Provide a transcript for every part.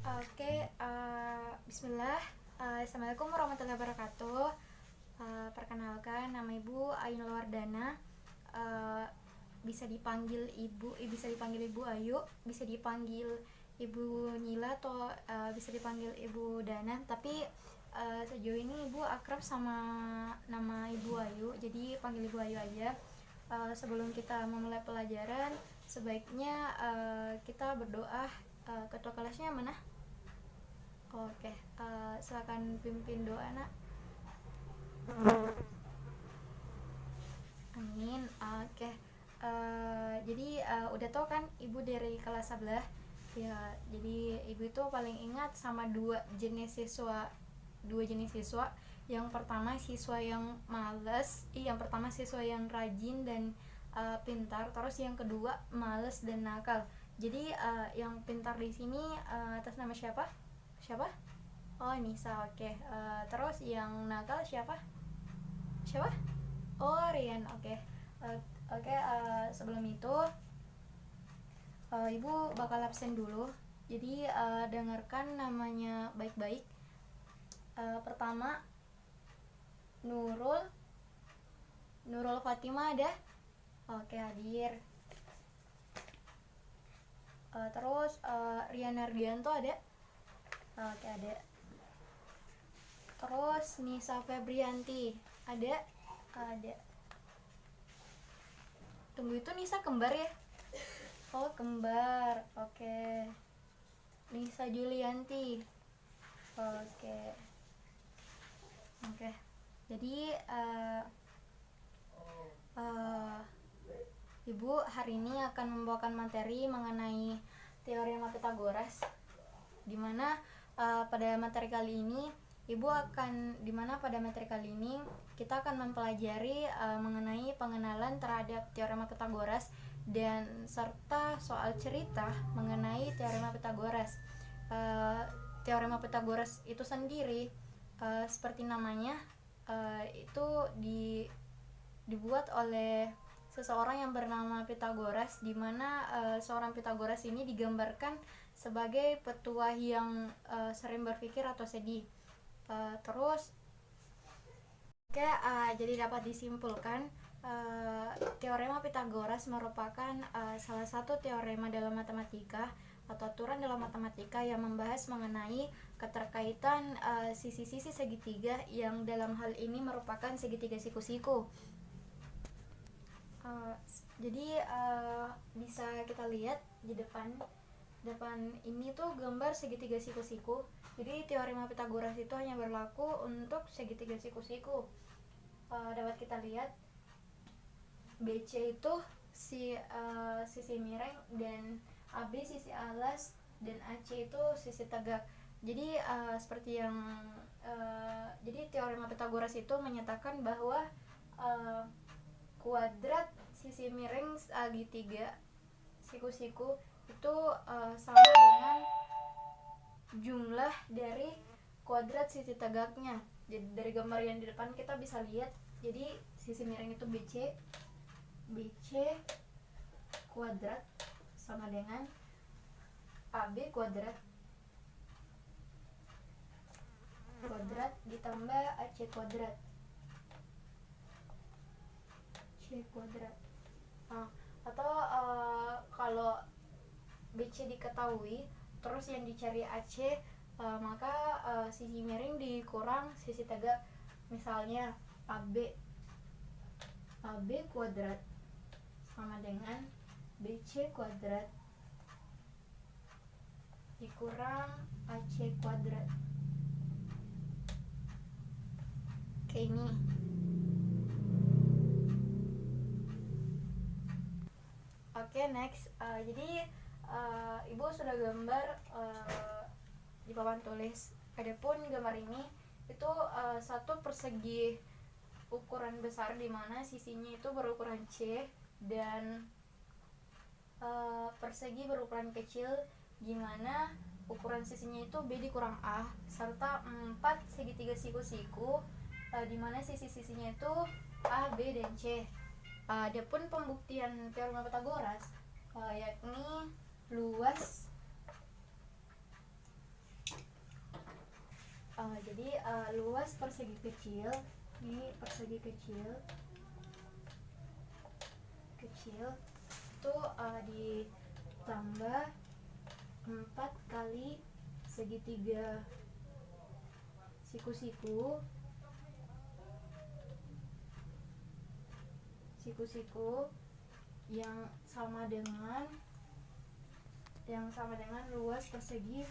Oke, Bismillah. Assalamualaikum warahmatullahi wabarakatuh. Perkenalkan, nama Ibu Ainul Wardana. Eh, bisa dipanggil Ibu Ayu, bisa dipanggil Ibu Nila, atau bisa dipanggil Ibu Dana. Tapi sejauh ini Ibu akrab sama nama Ibu Ayu, jadi panggil Ibu Ayu aja. Sebelum kita memulai pelajaran, sebaiknya kita berdoa. Ketua kelasnya mana? Oke, silakan pimpin doa, Nak. Amin. Oke. Jadi udah tau kan Ibu dari kelas sebelah? Ya, jadi Ibu itu paling ingat sama dua jenis siswa. Yang pertama siswa yang males, yang pertama siswa yang rajin dan pintar, terus yang kedua males dan nakal. Jadi yang pintar di sini atas nama siapa? Siapa? Oh, Nisa. Oke. Terus yang nakal siapa? Siapa? Oh, Rian. Oke. Oke. Sebelum itu Ibu bakal absen dulu. Jadi dengarkan namanya baik-baik. Pertama, Nurul Fatima ada? Oke, hadir. Terus Rian Ardianto ada? Oke, ada. Terus Nisa Febrianti ada? Ada. Tunggu, itu Nisa kembar ya? Oh, kembar. Oke. Nisa Julianti. Oke. Oke. Jadi Ibu hari ini akan membawakan materi mengenai teorema Pythagoras, dimana pada materi kali ini kita akan mempelajari mengenai pengenalan terhadap teorema Pythagoras dan serta soal cerita mengenai teorema Pythagoras. Teorema Pythagoras itu sendiri seperti namanya, itu dibuat oleh seseorang yang bernama Pythagoras, di mana seorang Pythagoras ini digambarkan sebagai petuah yang sering berpikir atau sedih. Terus jadi dapat disimpulkan teorema Pythagoras merupakan salah satu teorema dalam matematika atau aturan dalam matematika yang membahas mengenai keterkaitan sisi-sisi segitiga yang dalam hal ini merupakan segitiga siku-siku. Jadi bisa kita lihat di depan ini tuh gambar segitiga siku-siku. Jadi teorema Pythagoras itu hanya berlaku untuk segitiga siku-siku. Dapat kita lihat BC itu sisi miring, dan AB sisi alas, dan AC itu sisi tegak. Jadi seperti yang jadi teorema Pythagoras itu menyatakan bahwa kuadrat sisi miring segitiga siku-siku itu sama dengan jumlah dari kuadrat sisi tegaknya. Jadi dari gambar yang di depan kita bisa lihat, jadi sisi miring itu BC kuadrat sama dengan AB kuadrat ditambah AC kuadrat. Atau kalau BC diketahui terus yang dicari AC, maka sisi miring dikurang sisi tegak. Misalnya AB kuadrat sama dengan BC kuadrat dikurang AC kuadrat. Kayak ini. Oke, next. Jadi Ibu sudah gambar di papan tulis. Adapun gambar ini itu satu persegi ukuran besar, di mana sisinya itu berukuran C, dan persegi berukuran kecil, di mana ukuran sisinya itu B dikurang A, serta 4 segitiga siku-siku, di mana sisi-sisinya itu A, B, dan C. Adapun pembuktian teorema Pythagoras yakni luas Jadi luas persegi kecil, ini persegi kecil itu ditambah 4 kali segitiga siku-siku yang sama dengan luas persegi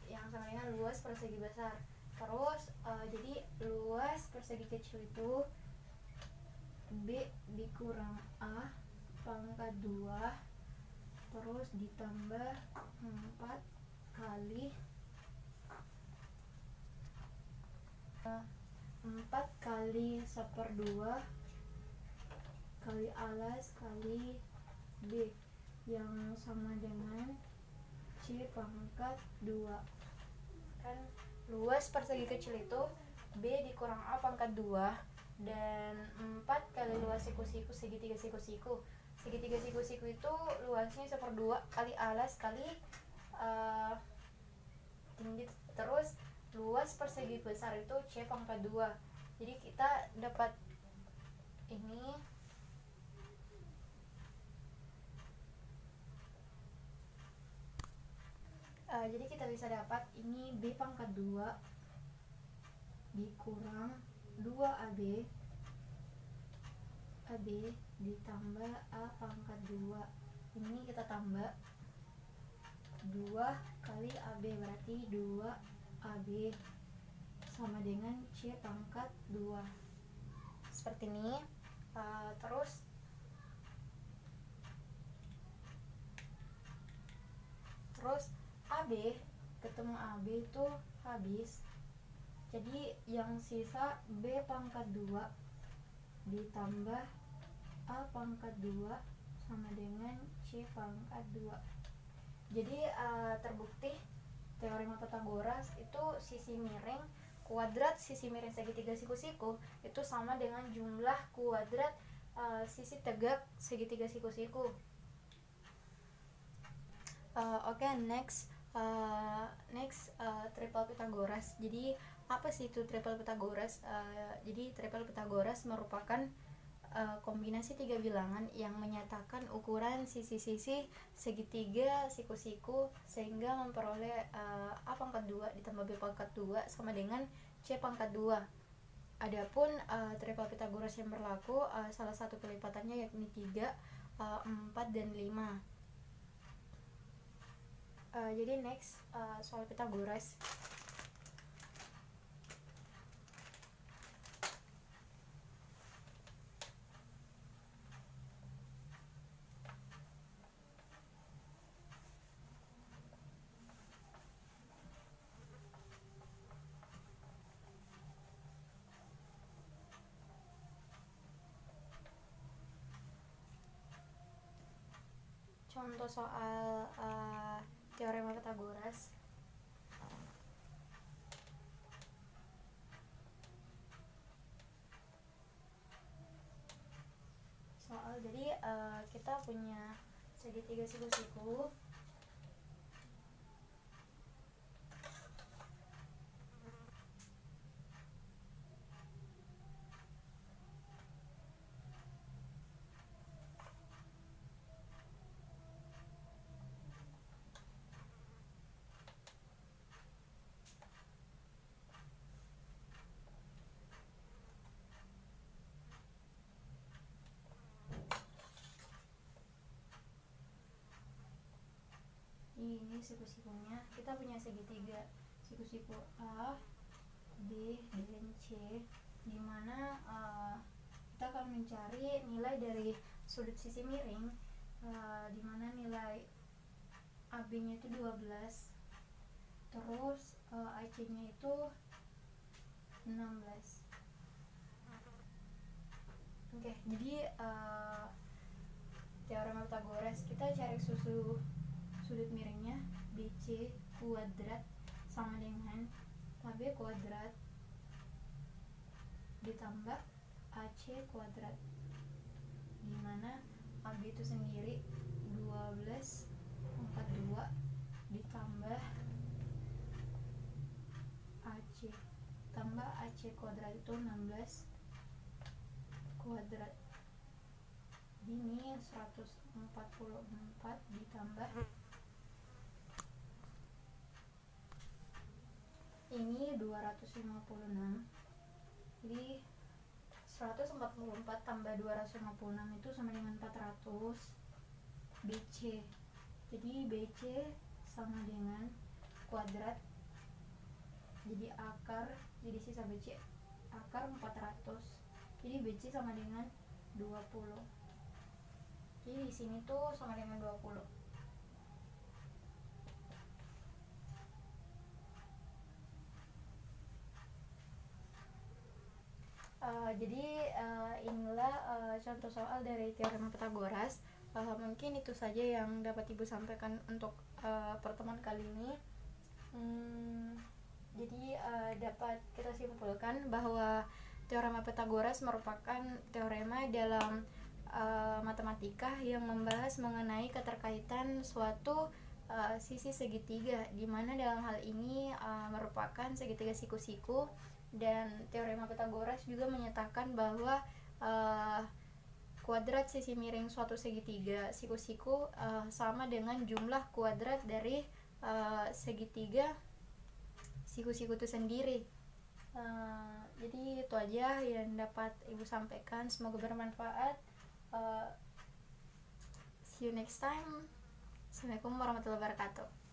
yang sama dengan luas persegi besar. Terus jadi luas persegi kecil itu B dikurang A pangkat 2 terus ditambah 4 kali 1/2 kali alas kali B yang sama dengan C pangkat 2. Kan luas persegi kecil itu B dikurang A pangkat 2 dan 4 kali luas siku-siku segitiga siku-siku itu luasnya 1/2 kali alas kali tinggi. Terus luas persegi besar itu C pangkat 2. Jadi kita dapat ini jadi kita bisa dapat ini B pangkat 2 dikurang 2AB ditambah A pangkat 2. Ini kita tambah 2 kali AB berarti 2AB sama dengan C pangkat 2 seperti ini. Terus AB ketemu AB itu habis, jadi yang sisa B pangkat 2 ditambah A pangkat 2 sama dengan C pangkat 2. Jadi terbukti teorema Pythagoras itu sisi miring kuadrat sisi miring segitiga siku-siku itu sama dengan jumlah kuadrat sisi tegak segitiga siku-siku. Oke, next triple Pythagoras. Jadi apa sih itu triple Pythagoras? Jadi triple Pythagoras merupakan kombinasi 3 bilangan yang menyatakan ukuran sisi-sisi segitiga siku-siku sehingga memperoleh A pangkat 2 ditambah B pangkat 2 sama dengan C pangkat 2. Adapun triple Pythagoras yang berlaku salah satu kelipatannya yakni 3, 4 dan 5. Jadi next soal Pythagoras. Contoh soal teorema Pythagoras. Jadi kita punya segitiga siku-siku ini siku-sikunya. Kita punya segitiga siku-siku A, B, dan C, dimana kita akan mencari nilai dari sudut sisi miring, dimana nilai AB nya itu 12, terus AC nya itu 16. Oke, jadi teorema Pythagoras kita cari sudut miringnya BC kuadrat sama dengan AB kuadrat ditambah AC kuadrat, dimana AB itu sendiri 12/42 ditambah AC tambah AC kuadrat itu 16 kuadrat. Ini 144 ditambah ini 256. Jadi 144 tambah 256 itu sama dengan 400 BC. Jadi BC sama dengan kuadrat, jadi akar, jadi sisa BC akar 400. Jadi BC sama dengan 20. Jadi di sini tuh sama dengan 20. Inilah contoh soal dari teorema Pythagoras. Mungkin itu saja yang dapat Ibu sampaikan untuk pertemuan kali ini. Dapat kita simpulkan bahwa teorema Pythagoras merupakan teorema dalam matematika yang membahas mengenai keterkaitan suatu sisi segitiga, di mana dalam hal ini merupakan segitiga siku-siku. Dan teorema Pythagoras juga menyatakan bahwa kuadrat sisi miring suatu segitiga siku-siku sama dengan jumlah kuadrat dari segitiga siku-siku itu sendiri. Jadi itu aja yang dapat Ibu sampaikan, semoga bermanfaat. See you next time. Assalamualaikum warahmatullahi wabarakatuh.